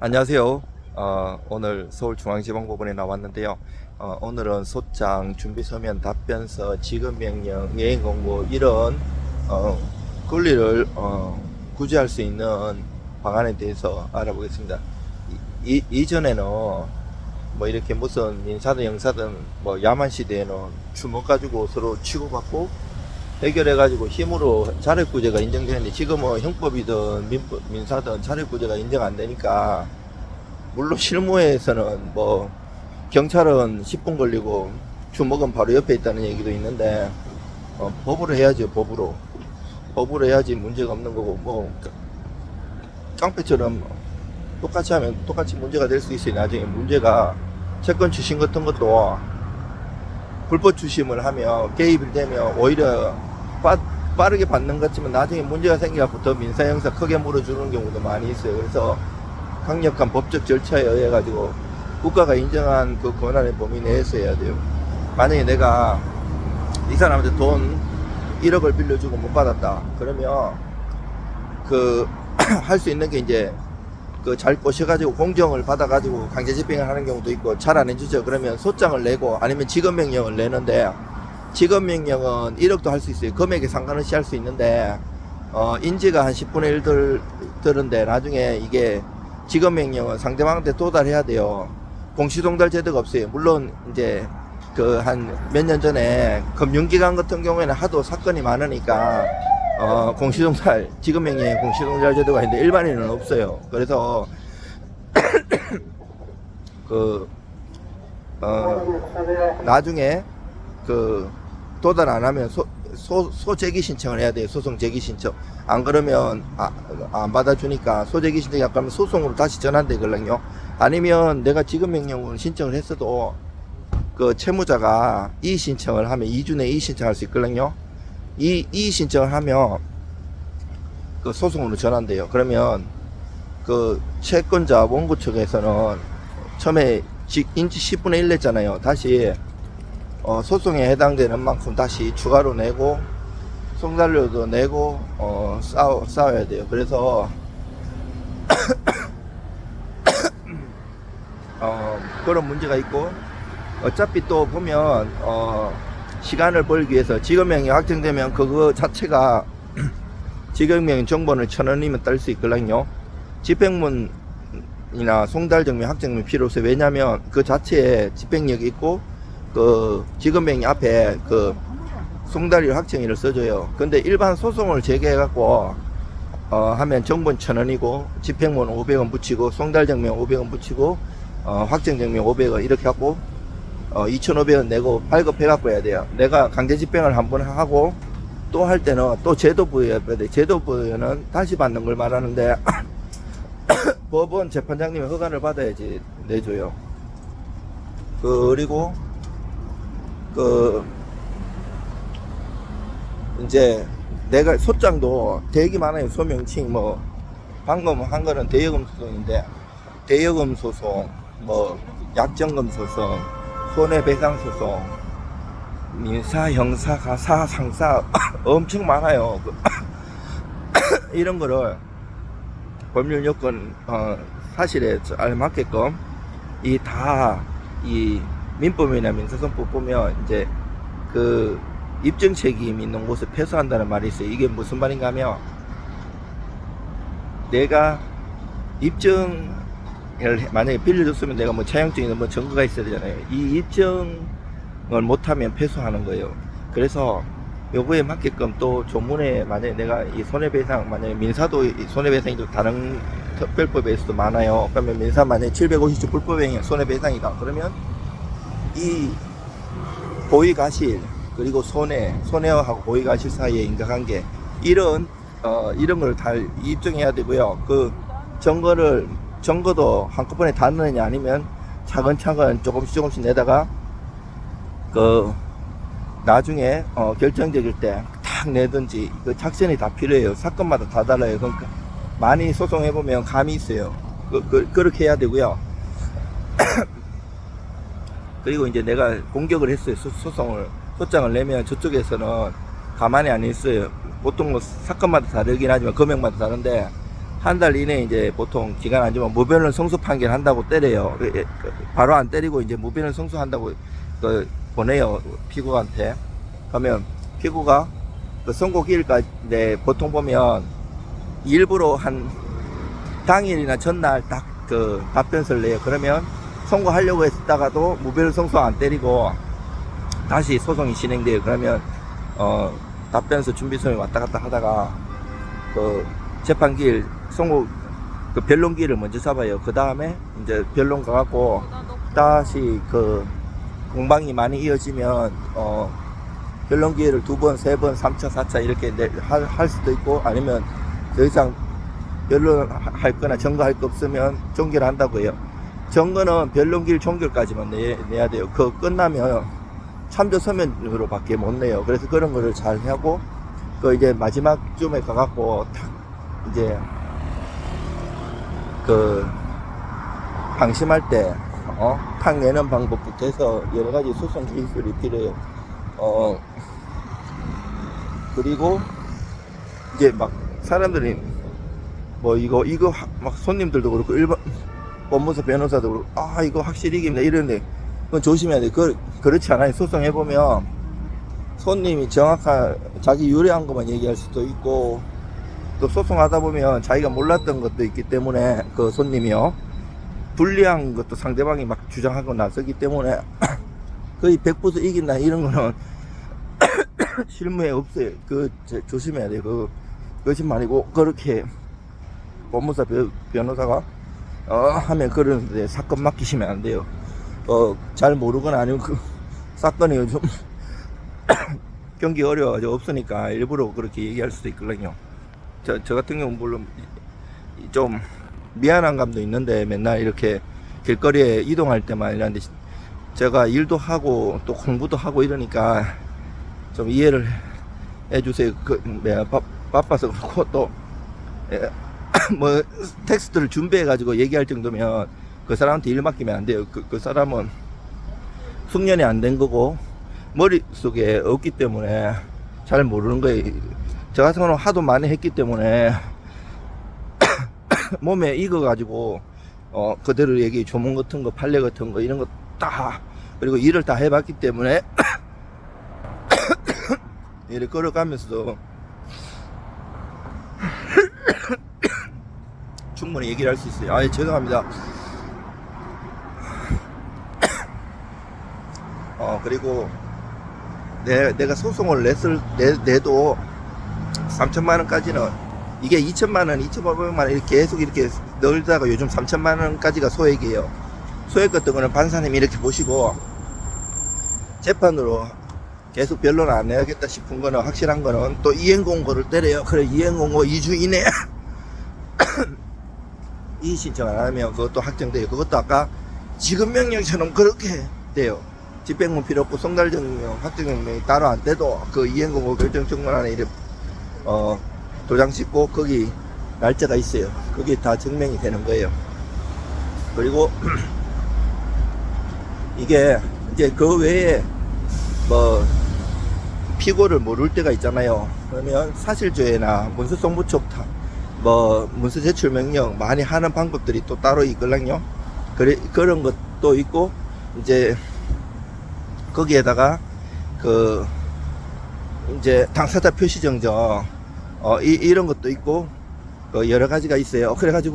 안녕하세요. 오늘 서울중앙지방법원에 나왔는데요. 오늘은 소장, 준비서면, 답변서, 지급명령, 예행공고 이런 권리를 구제할 수 있는 방안에 대해서 알아보겠습니다. 이전에는 뭐 이렇게 무슨 민사든 형사든 뭐 야만 시대에는 주먹 가지고 서로 치고받고 해결해가지고 힘으로 자력구제가 인정되는데, 지금은 형법이든 민사든 자력구제가 인정 안 되니까, 물론 실무에서는 뭐 경찰은 10분 걸리고 주먹은 바로 옆에 있다는 얘기도 있는데, 법으로 해야죠. 법으로 해야지 문제가 없는 거고, 뭐 깡패처럼 똑같이 하면 똑같이 문제가 될 수 있어요. 나중에 문제가 채권 추심 같은 것도 불법 추심을 하면, 개입이 되면 오히려 빠르게 받는 것 같지만 나중에 문제가 생겨갖고 더 민사 형사 크게 물어주는 경우도 많이 있어요. 그래서 강력한 법적 절차에 의해 가지고 국가가 인정한 그 권한의 범위 내에서 해야 돼요. 만약에 내가 이 사람한테 돈 1억을 빌려주고 못 받았다 그러면 할 수 있는 게 이제 잘 꼬셔가지고 공정을 받아가지고 강제집행을 하는 경우도 있고, 잘 안 해주죠. 그러면 소장을 내고 아니면 지급명령을 내는데, 지급명령은 1억도 할 수 있어요. 금액에 상관없이 할 수 있는데, 인지가 한 10분의 1 들은데, 나중에 이게 지급명령은 상대방한테 도달해야 돼요. 공시송달 제도가 없어요. 물론 이제 한 몇 년 전에 금융기관 같은 경우에는 하도 사건이 많으니까 공시송달, 지급명령에 공시송달 제도가 있는데 일반인은 없어요. 그래서 나중에 도달 안 하면 소제기 신청을 해야 돼요. 소송 제기 신청. 안 그러면 안 받아주니까 소제기 신청이 아까면 소송으로 다시 전환되거든요. 아니면 내가 지급명령을 신청을 했어도 채무자가 이의 신청을 하면 2주 내에 이의 신청할 수 있거든요. 이의 신청을 하면 소송으로 전환돼요. 그러면 채권자 원고 측에서는 처음에 인지 10분의 1 냈잖아요. 다시 소송에 해당되는 만큼 다시 추가로 내고 송달료도 내고 싸워야 돼요. 그래서 그런 문제가 있고, 어차피 또 보면 시간을 벌기 위해서 지급명령이 확정되면 그거 자체가 지급명령 정보는 1,000원이면 딸 수 있거든요. 집행문이나 송달증명 확정문 필요 없어요. 왜냐면 그 자체에 집행력이 있고 지급명령 앞에 송달일 확정일을 써줘요. 근데 일반 소송을 제기해갖고 하면 정보는 1,000원이고 집행문 500원 붙이고 송달증명 500원 붙이고 확정증명 500원 이렇게 하고 2,500원 내고 발급해갖고 해야 돼요. 내가 강제집행을 한번 하고 또 할 때는 또 제도부여야 돼. 제도부여는 다시 받는 걸 말하는데 법원 재판장님의 허가를 받아야지 내줘요. 그리고 이제 내가 소장도 되게 많아요. 소명칭 뭐 방금 한 거는 대여금 소송인데, 대여금 소송, 뭐 약정금 소송, 손해배상 소송, 민사, 형사, 가사, 상사 엄청 많아요. 이런 거를 법률 요건 사실에 알맞게끔 이 민법이나 민사선법 보면 이제 입증 책임 있는 곳을 패소한다는 말이 있어요. 이게 무슨 말인가 하면, 내가 입증을 만약에 빌려줬으면 내가 뭐 차용증이나 뭐 증거가 있어야 되잖아요. 이 입증을 못하면 패소하는 거예요. 그래서 요거에 맞게끔 또 조문에, 만약에 내가 이 손해배상, 만약에 민사도 손해배상이 다른 특별법에서도 많아요. 그러면 민사 만약에 750조 불법행위 손해배상이다 그러면 이 고의가실 그리고 손해하고 고의가실 사이의 인과관계, 이런 걸 다 입증해야 되고요. 증거도 한꺼번에 다 넣느냐 아니면 차근차근 조금씩 내다가 나중에 결정적일 때 탁 내든지, 작전이 다 필요해요. 사건마다 다 달라요. 그러니까 많이 소송해보면 감이 있어요. 그렇게 해야 되고요. 그리고 이제 내가 공격을 했어요. 소장을 내면 저쪽에서는 가만히 안 있어요. 보통 뭐 사건마다 다르긴 하지만 금액마다 다른데, 한 달 이내에 이제 보통 기간 안 주면 무변론 성수 판결한다고 때려요. 바로 안 때리고 이제 무변론 성수한다고 보내요, 피고한테. 그러면 피고가 그 선고 기일까지 보통 보면 일부러 한 당일이나 전날 딱 그 답변서를 내요. 그러면 선고하려고 했다가도 무변론 성수 안 때리고 다시 소송이 진행돼요. 그러면 답변서 준비서에 왔다 갔다 하다가 그 재판기일 선고 그 변론기일을 먼저 잡아요. 그 다음에 이제 변론 가갖고 다시 그 공방이 많이 이어지면 변론기일을 2번, 3번, 3차, 4차 이렇게 할 수도 있고, 아니면 더 이상 변론할 거나 점거할 거 없으면 종결 한다고 해요. 점거는 변론기일 종결까지만 내야 돼요. 그거 끝나면 참조 서면으로 밖에 못 내요. 그래서 그런 거를 잘 하고, 그 이제 마지막 쯤에 가갖고 탁 이제 그 방심할 때 탁 내는 방법부터 해서 여러 가지 소송 기술이 필요해요. 그리고 이제 막 사람들이 뭐 이거 막 손님들도 그렇고 일반 법무사 변호사도 그렇고 이거 확실히 이깁니다 이러는데, 그건 조심해야 돼. 그렇지 않아요. 소송해보면 손님이 정확한 자기 유리한 것만 얘기할 수도 있고, 또 소송하다 보면 자기가 몰랐던 것도 있기 때문에 그 손님이요, 불리한 것도 상대방이 막 주장하고 나서기 때문에 거의 100% 이긴다 이런 거는 실무에 없어요. 조심해야 돼요. 거짓말이고, 그렇게 법무사 변호사가 하면 그러는데 사건 맡기시면 안 돼요. 잘 모르거나 아니면 그 사건이 요즘 경기 어려워가지고 없으니까 일부러 그렇게 얘기할 수도 있거든요. 저 같은 경우는 물론 좀 미안한 감도 있는데, 맨날 이렇게 길거리에 이동할 때만 이러는데, 제가 일도 하고 또 공부도 하고 이러니까 좀 이해를 해주세요. 내가 바빠서 그렇고, 또 뭐 텍스트를 준비해 가지고 얘기할 정도면 그 사람한테 일 맡기면 안 돼요. 그 사람은 숙련이 안 된 거고 머릿속에 없기 때문에 잘 모르는 거예요. 저 같은 경우는 하도 많이 했기 때문에 몸에 익어 가지고 그대로 얘기, 조문 같은 거, 판례 같은 거 이런 거 다, 그리고 일을 다 해봤기 때문에 일을 걸어가면서도 충분히 얘기를 할 수 있어요. 죄송합니다. 그리고 내가 소송을 내도 3천만원까지는, 이게 2천만원, 2,500만원 이렇게 계속 이렇게 넣다가 요즘 3천만원까지가 소액이에요. 소액 같은 거는 판사님이 이렇게 보시고 재판으로 계속 변론 안 해야겠다 싶은 거는, 확실한 거는 또 이행공고를 때려요. 그래, 이행공고 2주 이내에 이의 신청 안 하면 그것도 확정돼요. 그것도 아까 지급명령처럼 그렇게 돼요. 집행문 필요 없고 송달증명, 확정명령이 따로 안 돼도 그 이행공고 결정청문안에 이렇게 도장 찍고 거기 날짜가 있어요. 그게 다 증명이 되는 거예요. 그리고 이게 이제 그 외에 뭐 피고를 모를 때가 있잖아요. 그러면 사실조회나 문서송부촉 뭐 문서 제출 명령 많이 하는 방법들이 또 따로 있거든요. 그런 것도 있고, 이제 거기에다가 이제 당사자 표시 정정 이런 것도 있고 여러 가지가 있어요. 그래가지고